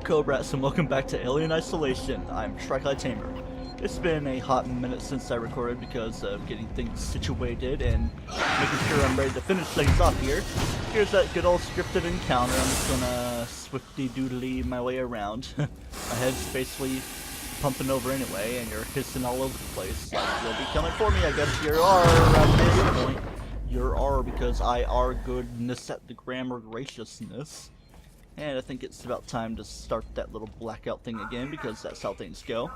Cobrats, and welcome back to Alien Isolation. I'm TryclydeTamer. It's been a hot minute since I recorded because of getting things situated and making sure I'm ready to finish things off here. Here's that good old scripted encounter. I'm just gonna swifty-doodly my way around. My head's basically pumping over anyway, and you're hissing all over the place. Like, you'll be coming for me, I guess. You are at this point. You are, because I are goodness at the grammar graciousness. And I think it's about time to start that little blackout thing again, because that's how things go.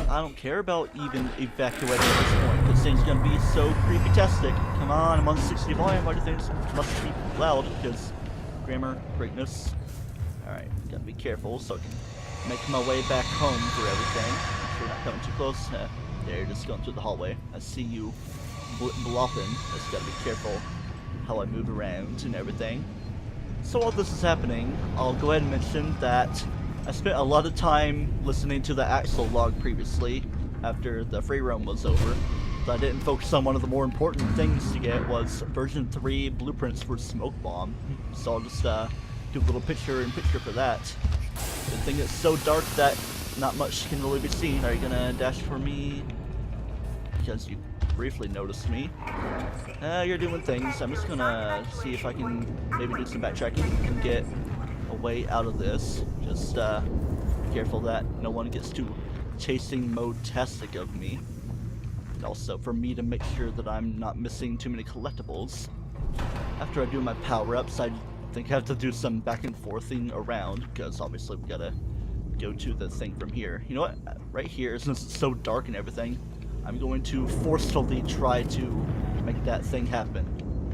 I don't care about even evacuating at this point. This thing's gonna be so creepy-tastic. Come on, I'm on 60 volume. Why do things must be loud? Because grammar greatness. Alright, gotta be careful so I can make my way back home through everything. Make sure you're not coming too close. There, you're just going through the hallway. I see you blopping. Just gotta be careful how I move around and everything. So while this is happening, I'll go ahead and mention that I spent a lot of time listening to the Axel log previously, after the free roam was over. But I didn't focus on one of the more important things to get, was version 3 blueprints for Smoke Bomb. So I'll just do a little picture-in-picture for that. Good thing it's so dark that not much can really be seen. Are you gonna dash for me? Because you briefly noticed me. You're doing things. I'm just gonna see if I can maybe do some backtracking and get a way out of this. Just be careful that no one gets too chasing mode-tastic of me. And also for me to make sure that I'm not missing too many collectibles. After I do my power-ups, I think I have to do some back and forthing around, because obviously we gotta go to the thing from here. You know what? Right here, since it's so dark and everything, I'm going to forcefully try to make that thing happen.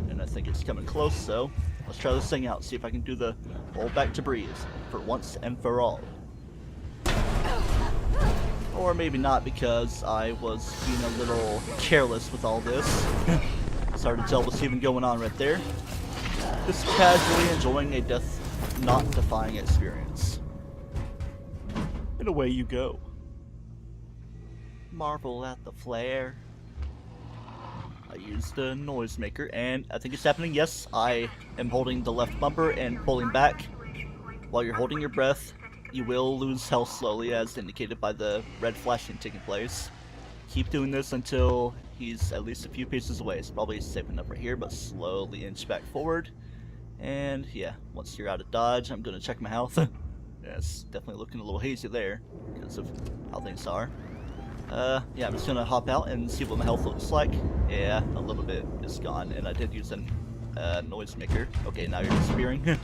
And I think it's coming close, so let's try this thing out, see if I can do the roll back to breathe for once and for all. Or maybe not, because I was being a little careless with all this. It's hard to tell what's even going on right there. Just casually enjoying a death not defying experience. And away you go. Marvel at the flare. I used the noisemaker, and I think it's happening. Yes, I am holding the left bumper and pulling back. While you're holding your breath, you will lose health slowly, as indicated by the red flashing taking place. Keep doing this until he's at least a few paces away. It's probably safe enough right here, but slowly inch back forward. And yeah, once you're out of dodge, I'm gonna check my health. Yeah, it's definitely looking a little hazy there because of how things are. Yeah, I'm just gonna hop out and see what my health looks like. Yeah, a little bit is gone, and I did use a noisemaker. Okay, now you're disappearing.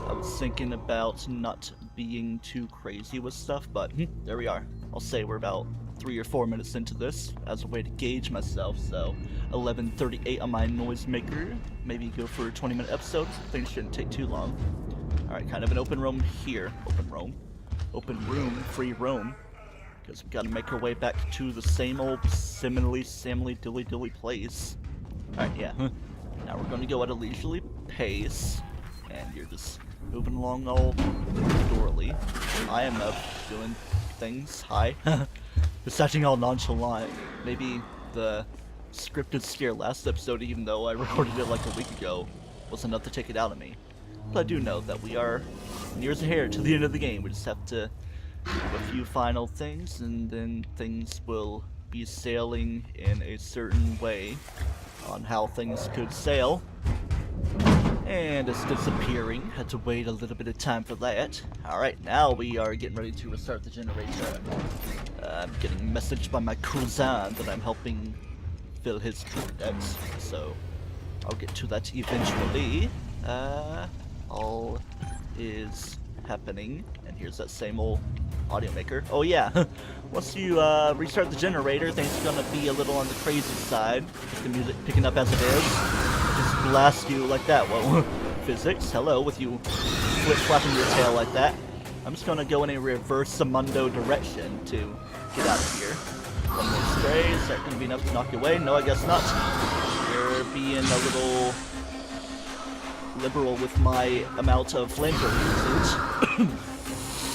I was thinking about not being too crazy with stuff, but there we are. I'll say we're about 3 or 4 minutes into this as a way to gauge myself, so 11:38 on my noisemaker. Maybe go for a 20-minute episode. Things shouldn't take too long. Alright, kind of an open room here. Open room, free roam. Because we gotta make our way back to the same old simile dilly place. Alright, yeah. Now we're gonna go at a leisurely pace. And you're just moving along all doorly. I am up doing things. Hi. Just acting all nonchalant. Maybe the scripted scare last episode, even though I recorded it like a week ago, was enough to take it out of me. But I do know that we are near as a hair to the end of the game. We just have to do a few final things, and then things will be sailing in a certain way on how things could sail. And it's disappearing. Had to wait a little bit of time for that. Alright, now we are getting ready to restart the generator. I'm getting a message by my cousin that I'm helping fill his decks, so I'll get to that eventually. All is happening, and here's that same old audio maker. Oh yeah, once you restart the generator, things are gonna be a little on the crazy side, with the music picking up as it is. Just blast you like that. Whoa. Physics, hello, with you flip-flapping your tail like that. I'm just gonna go in a reverse-amundo direction to get out of here. One more spray, is that gonna be enough to knock you away? No, I guess not. You're being a little liberal with my amount of flamethrower usage.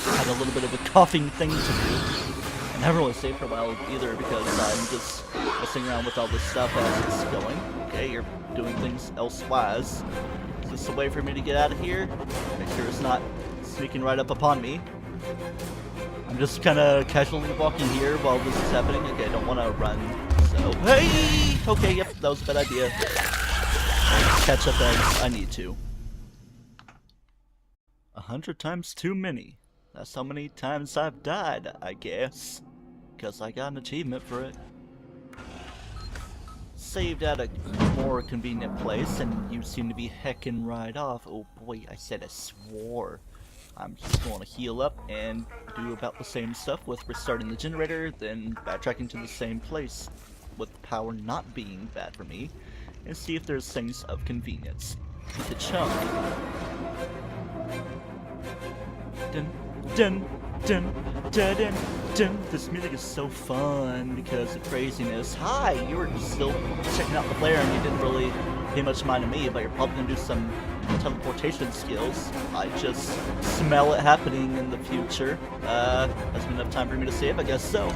Had a little bit of a coughing thing to do. I never really stayed for a while either, because I'm just messing around with all this stuff as it's going. Okay, you're doing things elsewise. Is this a way for me to get out of here? Make sure it's not sneaking right up upon me. I'm just kind of casually walking here while this is happening. Okay, I don't want to run, so... Hey! Okay, yep, that was a bad idea. I'll catch up as I need to. 100 times too many. That's how many times I've died, I guess. Because I got an achievement for it. Saved at a more convenient place, and you seem to be heckin' right off. Oh boy, I said I swore. I'm just going to heal up and do about the same stuff with restarting the generator, then backtracking to the same place, with power not being bad for me, and see if there's things of convenience. The chunk. Dun, dun, dun, dun, dun, dun. This music is so fun because of craziness. Hi, you were still checking out the player and you didn't really pay much mind to me, but you're probably gonna do some teleportation skills. I just smell it happening in the future. Has been enough time for me to save? I guess so.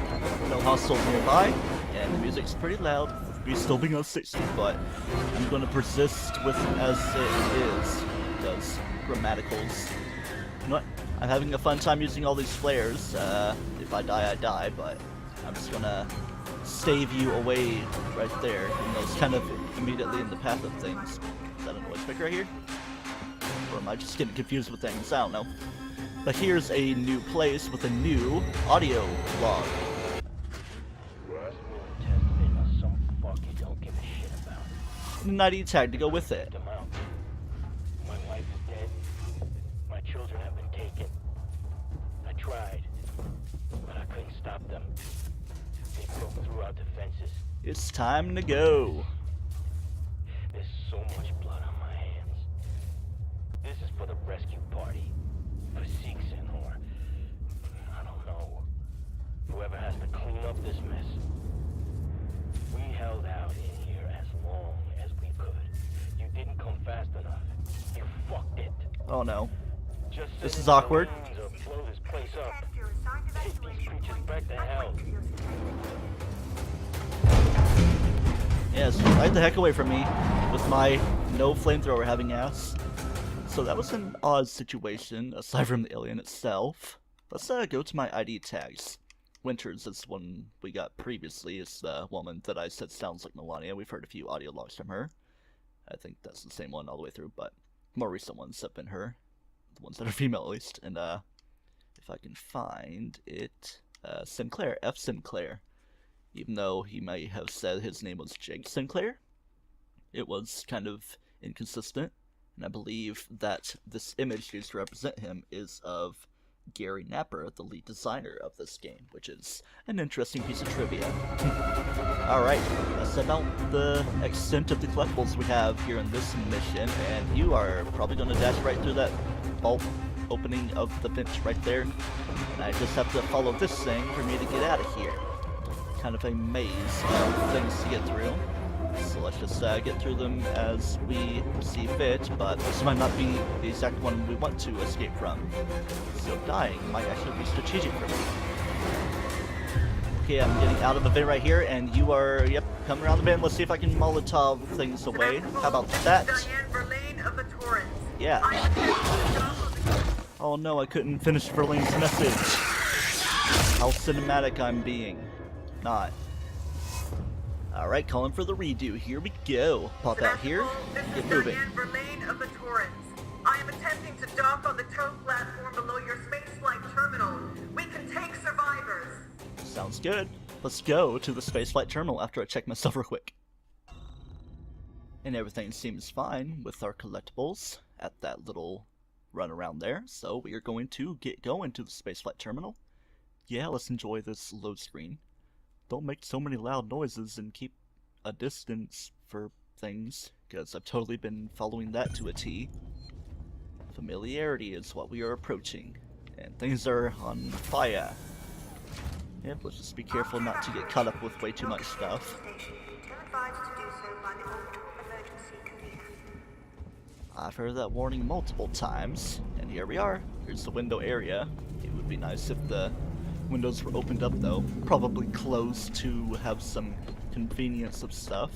No hostiles nearby, and the music's pretty loud. We're still being on 60, but I'm gonna persist with as it is, because grammaticals. You know what? I'm having a fun time using all these flares. If I die, I die, but I'm just gonna stave you away right there. You know, it's kind of immediately in the path of things. Is that a noise picker right here? Or am I just getting confused with things? I don't know. But here's a new place with a new audio log. An ID tag to go with it. My wife is dead. My children have been taken. I tried, but I couldn't stop them. They broke through our defenses. It's time to go. There's so much blood on my hands. This is for the rescue party. For Seegson or... I don't know. Whoever has to clean up this mess. We held out in here as long as we could. You didn't come fast enough. You fucked it. Oh no. Just this is awkward. Blow this place up. Take these creatures back to hell. Yes, right the heck away from me with my no flamethrower having ass. So that was an odd situation, aside from the alien itself. Let's go to my ID tags. Winters is one we got previously. It's the woman that I said sounds like Melania. We've heard a few audio logs from her. I think that's the same one all the way through, but more recent ones have been her. The ones that are female at least. And if I can find it, Sinclair, F. Sinclair. Even though he might have said his name was Jake Sinclair, it was kind of inconsistent. And I believe that this image used to represent him is of Gary Napper, the lead designer of this game, which is an interesting piece of trivia. Alright, that's about the extent of the collectibles we have here in this mission, and you are probably going to dash right through that vault opening of the bench right there, and I just have to follow this thing for me to get out of here. Kind of a maze of things to get through. So let's just get through them as we see fit, but this might not be the exact one we want to escape from. So dying might actually be strategic for me. Okay, I'm getting out of the vent right here, and you are, yep, coming around the bend. Let's see if I can Molotov things away. How about that? Verlaine of the Torrens. Yeah. Oh no, I couldn't finish Verlaine's message. How cinematic I'm being. Not. Alright, calling for the redo. Here we go. Pop out here. Get moving. Verlaine of the Torrens. I am attempting to dock on the tow platform below your spaceflight terminal. We can take survivors. Sounds good. Let's go to the spaceflight terminal after I check myself real quick. And everything seems fine with our collectibles at that little run around there. So we are going to get going to the spaceflight terminal. Yeah, let's enjoy this load screen. Don't make so many loud noises and keep a distance for things, because I've totally been following that to a T. Familiarity is what we are approaching, and things are on fire. Yep, let's just be careful not to get caught up with way too much stuff. I've heard that warning multiple times, and here we are. Here's the window area. It would be nice if the windows were opened up though, probably closed to have some convenience of stuff,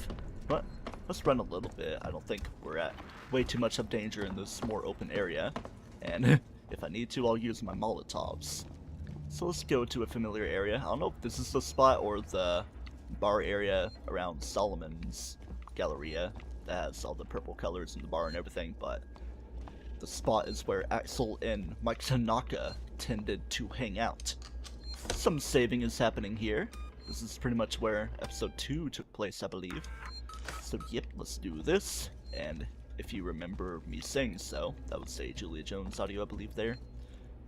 but let's run a little bit. I don't think we're at way too much of danger in this more open area, and If I need to, I'll use my Molotovs. So let's go to a familiar area. I don't know if this is the spot or the bar area around Solomon's Galleria that has all the purple colors in the bar and everything, but the spot is where Axel and Mike Tanaka tended to hang out. Some saving is happening here. This is pretty much where episode 2 took place, I believe. So yep, let's do this. And if you remember me saying so, that would say Julia Jones audio, I believe, there.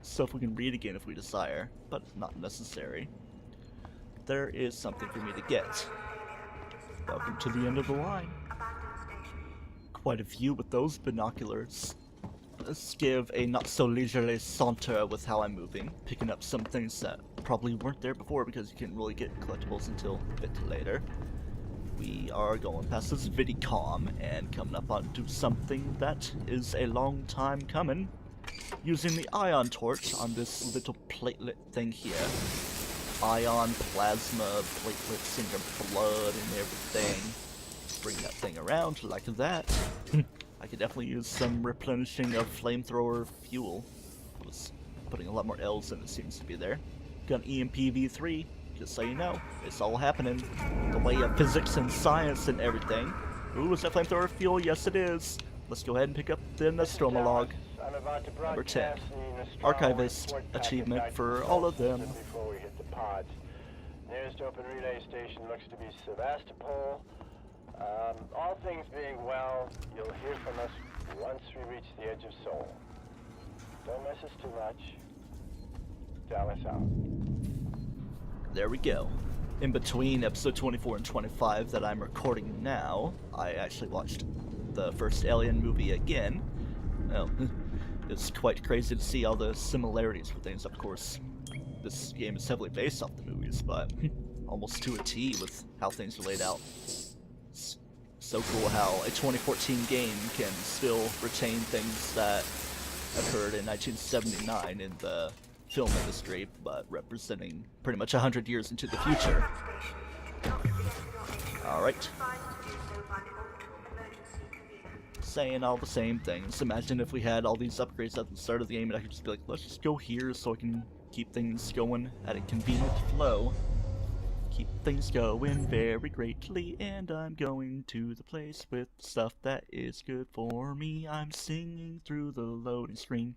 Stuff we can read again if we desire, but not necessary. There is something for me to get. Welcome to the end of the line. Quite a view with those binoculars. Let's give a not so leisurely saunter with how I'm moving, picking up some things that probably weren't there before because you can't really get collectibles until a bit later. We are going past this Vidicom and coming up onto something that is a long time coming. Using the ion torch on this little platelet thing here. Ion, plasma, platelets in your blood and everything. Bring that thing around like that. I could definitely use some replenishing of flamethrower fuel. I was putting a lot more L's than it seems to be there. Got an EMP V3, just so you know. It's all happening. The way of physics and science and everything. Ooh, is that flamethrower fuel? Yes it is. Let's go ahead and pick up the Nostromo log. Number 10. Archivist achievement for all of them. Before we hit the pods. Nearest open relay station looks to be Sevastopol. All things being well, you'll hear from us once we reach the edge of Seoul. Don't miss us too much. Dallas out. There we go. In between episode 24 and 25 that I'm recording now, I actually watched the first Alien movie again. Well, it's quite crazy to see all the similarities with things. Of course, this game is heavily based off the movies, but almost to a T with how things are laid out. It's so cool how a 2014 game can still retain things that occurred in 1979 in the film industry, but representing pretty much 100 years into the future. Alright. Saying all the same things. Imagine if we had all these upgrades at the start of the game and I could just be like, let's just go here so I can keep things going at a convenient flow. Keep things going very greatly, and I'm going to the place with stuff that is good for me. I'm singing through the loading screen.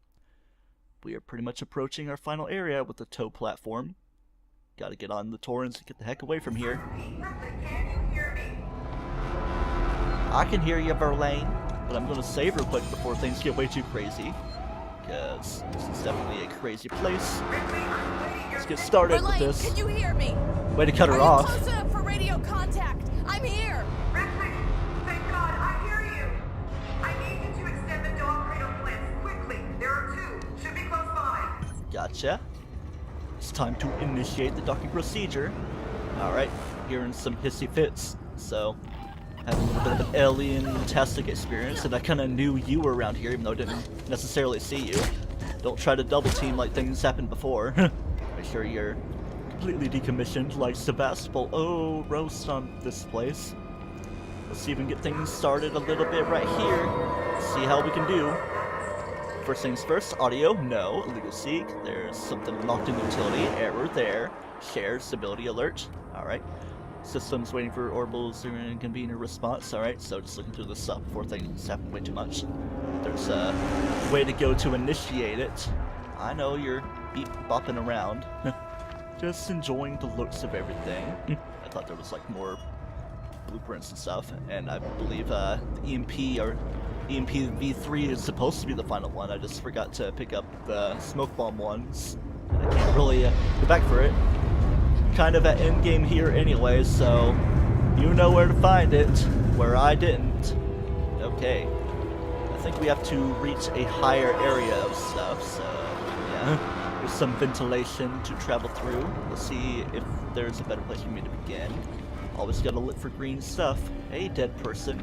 We are pretty much approaching our final area with the tow platform. Gotta get on the Torrens and get the heck away from here. I can hear you, Verlaine, but I'm gonna save real quick before things get way too crazy. Because this is definitely a crazy place. Let's get started Verlaine, with this. Can you hear me? Way to cut her Are off. you close enough for radio contact? I'm here. Ripley, thank God, I hear you. I need you to extend the dog cradle plants quickly. There are 2. Should be close by. Gotcha. It's time to initiate the docking procedure. Alright, hearing some hissy fits. So, having a little bit of an alien-tastic experience, and I kinda knew you were around here, even though I didn't necessarily see you. Don't try to double team like things happened before. Make sure you're completely decommissioned like Sevastopol. Oh, roast on this place. Let's even get things started a little bit right here. See how we can do. First things first, audio, no. Illegal seek, there's something locked in utility, error there. Share, stability alert, alright. Systems waiting for orbitals or an inconvenient response, alright, so just looking through this stuff before things happen way too much. There's a way to go to initiate it. I know you're beep bopping around. Just enjoying the looks of everything. I thought there was like more blueprints and stuff, and I believe the EMP or EMP V3 is supposed to be the final one. I just forgot to pick up the smoke bomb ones, and I can't really go back for it. Kind of at endgame here anyway, so you know where to find it, where I didn't. Okay, I think we have to reach a higher area of stuff, so yeah. There's some ventilation to travel through. Let's see if there's a better place for me to begin. Always gotta look for green stuff. Hey, dead person.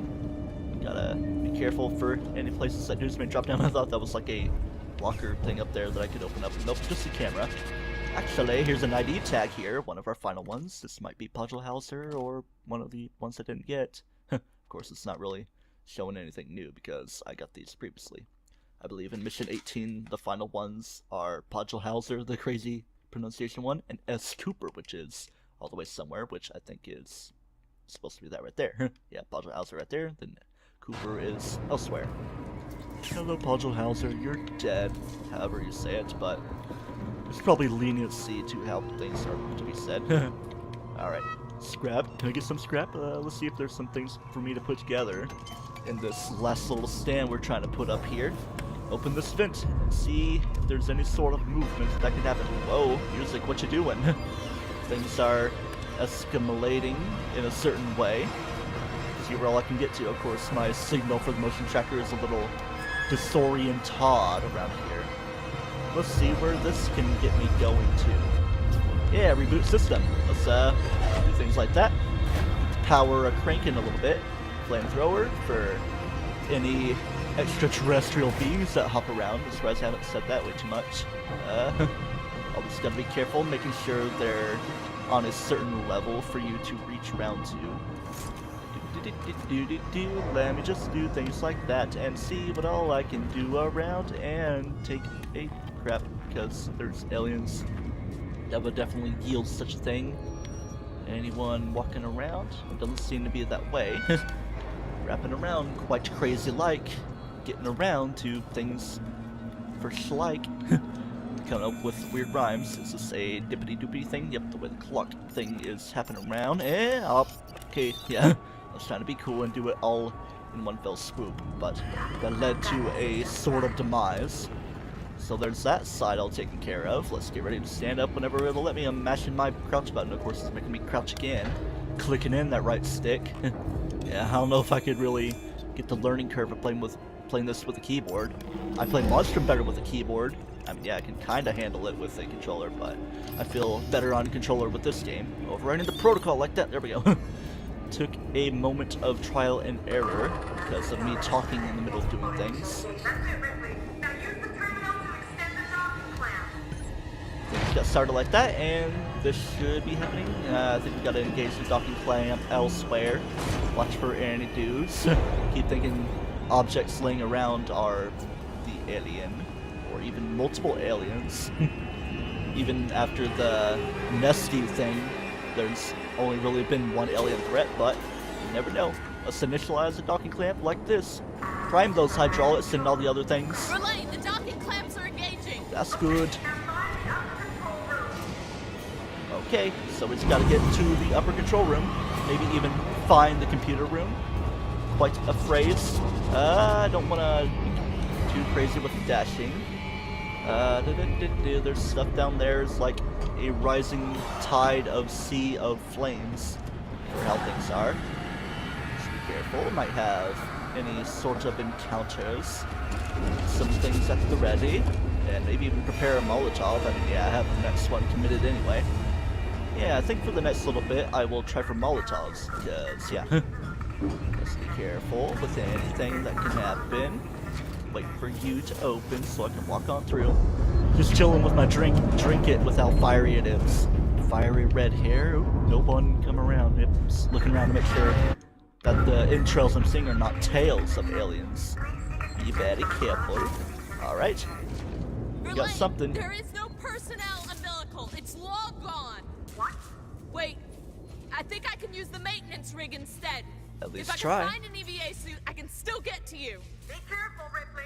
Gotta be careful for any places that news may drop down. I thought that was like a locker thing up there that I could open up. Nope, just a camera. Actually, here's an ID tag here, one of our final ones. This might be Puzzlehauser or one of the ones I didn't get. Of course, it's not really showing anything new because I got these previously. I believe in Mission 18, the final ones are Podgelhauser, the crazy pronunciation one, and S. Cooper, which is all the way somewhere, which I think is supposed to be that right there. Yeah, Podgelhauser right there, then Cooper is elsewhere. Hello, Podgelhauser, you're dead, however you say it, but there's probably leniency to how things are to be said. Alright, scrap. Can I get some scrap? Let's see if there's some things for me to put together in this last little stand we're trying to put up here. Open this vent and see if there's any sort of movement that can happen. Whoa, music, what you doing? Things are escalating in a certain way. See where all I can get to. Of course, my signal for the motion tracker is a little disoriented around here. Let's see where this can get me going to. Yeah, reboot system. Let's do things like that. Power a crank in a little bit. Flamethrower for any extraterrestrial beings that hop around. I'm surprised I haven't said that way too much. I'll just gotta be careful, making sure they're on a certain level for you to reach around to. Let me just do things like that and see what all I can do around and take a crap, because there's aliens that would definitely yield such a thing. Anyone walking around? It doesn't seem to be that way. Wrapping around quite crazy like. Getting around to things for like. Coming up with weird rhymes. Is this a dippity doopity thing? Yep, the way the clock thing is happening around. Okay, yeah. I was trying to be cool and do it all in one fell swoop, but that led to a sort of demise. So there's that side all taken care of. Let's get ready to stand up whenever it'll let me. I'm mashing my crouch button. Of course, it's making me crouch again. Clicking in that right stick. Yeah, I don't know if I could really get the learning curve of playing this with a keyboard. I play Monstrum better with a keyboard. I mean, yeah, I can kind of handle it with a controller, but I feel better on controller with this game. Overriding the protocol like that. There we go. Took a moment of trial and error because of me talking in the middle of doing things. That's it, Ripley. Now use the terminal to extend the docking clamp. Things got started like that, and this should be happening. I think we gotta engage the docking clamp elsewhere. Watch for any dudes. Keep thinking objects laying around are the alien, or even multiple aliens. Even after the Nesty thing, there's only really been one alien threat, but you never know. Let's initialize a docking clamp like this. Prime those hydraulics and all the other things. Verlaine, the docking clamps are engaging. That's good. Now find the upper control room. Okay, so we just gotta get to the upper control room. Maybe even find the computer room. Quite a phrase. I don't wanna be too crazy with the dashing. There's stuff down there. It's like a rising tide of sea of flames for how things are. Just be careful. Might have any sort of encounters. Some things at the ready. And maybe even prepare a Molotov. I mean, yeah, I have the next one committed anyway. Yeah, I think for the next little bit I will try for Molotovs. Because, yeah. Just be careful with anything that can happen. Wait for you to open so I can walk on through. Just chilling with my drink. Drink it with how fiery it is. Fiery red hair. Ooh, no one come around. Yep, just looking around to make sure that the entrails I'm seeing are not tails of aliens. Be very careful. Alright. We got Verlaine, something. there is no personnel umbilical. It's long gone. What? Wait, I think I can use the maintenance rig instead. At least if I try. can find an EVA suit, I can still get to you. Be careful, Ripley.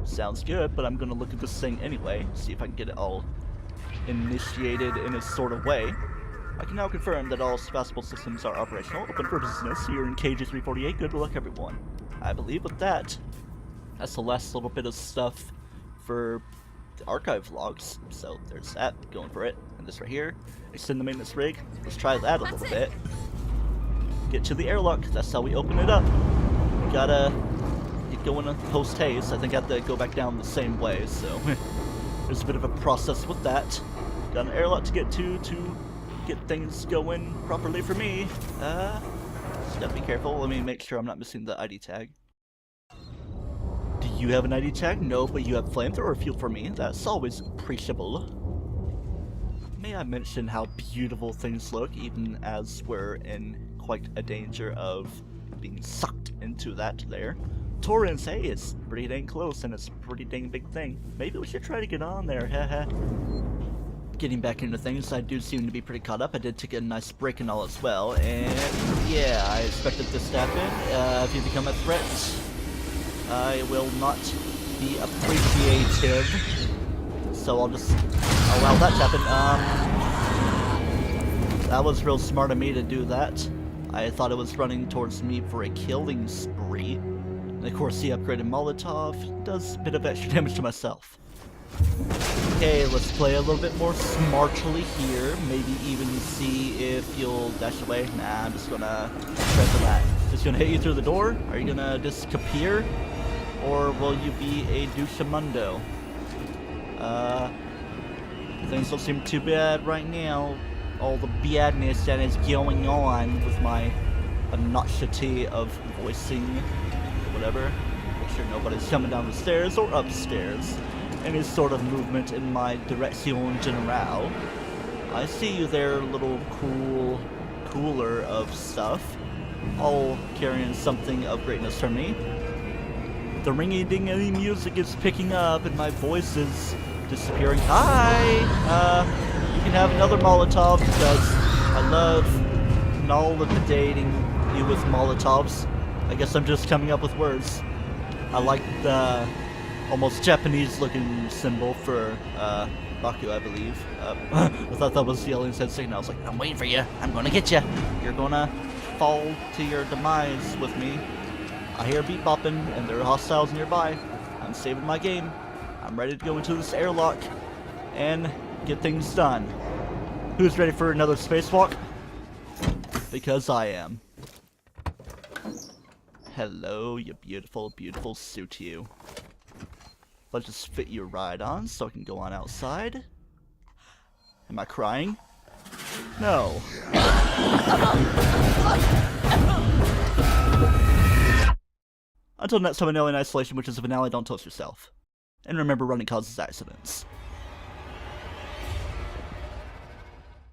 Sounds good, but I'm gonna look at this thing anyway, see if I can get it all initiated in a sort of way. I can now confirm that all Sebastopol systems are operational, open for business here in KG-348. Good luck, everyone. I believe with that, that's the last little bit of stuff for the archive logs. So there's that, going for it. And this right here, extend the maintenance rig. Let's try that a little bit. Get to the airlock, that's how we open it up. We gotta get going on post haste. I think I have to go back down the same way, so there's a bit of a process with that. Got an airlock to get to get things going properly for me. Just gotta be careful. Let me make sure I'm not missing the ID tag. Do you have an ID tag? No, but you have flamethrower fuel for me. That's always appreciable. May I mention how beautiful things look, even as we're in quite a danger of being sucked into that there. Torrens, hey, it's pretty dang close and it's a pretty dang big thing. Maybe we should try to get on there, haha. Getting back into things, I do seem to be pretty caught up. I did take a nice break and all as well, and yeah, I expected this to happen. If you become a threat, I will not be appreciative, so I'll just allow that to happen. That was real smart of me to do that. I thought it was running towards me for a killing spree. And of course, the upgraded Molotov does a bit of extra damage to myself. Okay, let's play a little bit more smartly here. Maybe even see if you'll dash away. Nah, I'm just gonna try for that. Just gonna hit you through the door? Are you gonna disappear? Or will you be a douchamundo? Things don't seem too bad right now. All the badness that is going on with my obnoxiety of voicing, whatever. Make sure nobody's coming down the stairs or upstairs. Any sort of movement in my direction generale. I see you there, little cooler of stuff, all carrying something of greatness for me. The ringy-dingy music is picking up and my voice is disappearing. Hi! You can have another Molotov because I love validating you with Molotovs. I guess I'm just coming up with words. I like the almost Japanese-looking symbol for Baku, I believe. I thought that was the alien's head signal. I was like, I'm waiting for you. I'm gonna get you. You're gonna fall to your demise with me. I hear beat bopping, and there are hostiles nearby. I'm saving my game. I'm ready to go into this airlock and get things done. Who's ready for another spacewalk? Because I am. Hello, you beautiful, beautiful suit you. Let's just fit you right on so I can go on outside. Am I crying? No. Until next time, in Alien Isolation, which is a finale, don't toast yourself. And remember, running causes accidents.